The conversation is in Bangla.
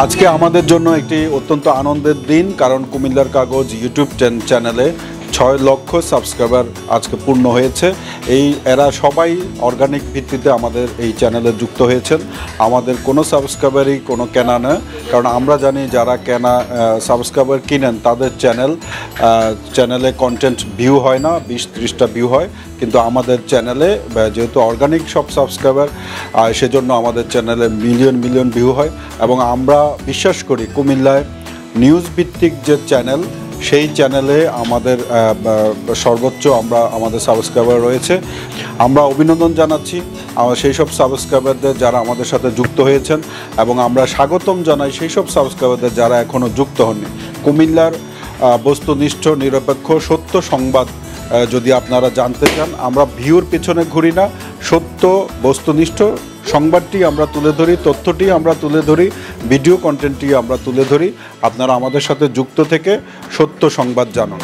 আজকে আমাদের জন্য একটি অত্যন্ত আনন্দের দিন, কারণ কুমিল্লার কাগজ ইউটিউব চ্যানেলে 6 লক্ষ সাবস্ক্রাইবার আজকে পূর্ণ হয়েছে। এরা সবাই অর্গানিক ভিত্তিতে আমাদের এই চ্যানেলে যুক্ত হয়েছেন। আমাদের কোনো সাবস্ক্রাইবারই কোনো কেনা না, কারণ আমরা জানি যারা কেনা সাবস্ক্রাইবার কিনেন তাদের চ্যানেলে কন্টেন্ট ভিউ হয় না, 20-30টা ভিউ হয়, কিন্তু আমাদের চ্যানেলে যেহেতু অর্গানিক সব সাবস্ক্রাইবার, সেজন্য আমাদের চ্যানেলে মিলিয়ন ভিউ হয়। এবং আমরা বিশ্বাস করি কুমিল্লায় নিউজ ভিত্তিক যে চ্যানেল, সেই চ্যানেলে আমাদের সর্বোচ্চ আমাদের সাবস্ক্রাইবার রয়েছে। আমরা অভিনন্দন জানাচ্ছি সেই সব সাবস্ক্রাইবারদের যারা আমাদের সাথে যুক্ত হয়েছেন, এবং আমরা স্বাগতম জানাই সেই সব সাবস্ক্রাইবারদের যারা এখনও যুক্ত হননি। কুমিল্লার বস্তুনিষ্ঠ নিরপেক্ষ সত্য সংবাদ যদি আপনারা জানতে চান, আমরা ভিউর পিছনে ঘুরি না, সত্য বস্তুনিষ্ঠ সংবাদটি আমরা তুলে ধরি, তথ্যটি আমরা তুলে ধরি, ভিডিও কন্টেন্টটি আমরা তুলে ধরি। আপনারা আমাদের সাথে যুক্ত থেকে সত্য সংবাদ জানুন।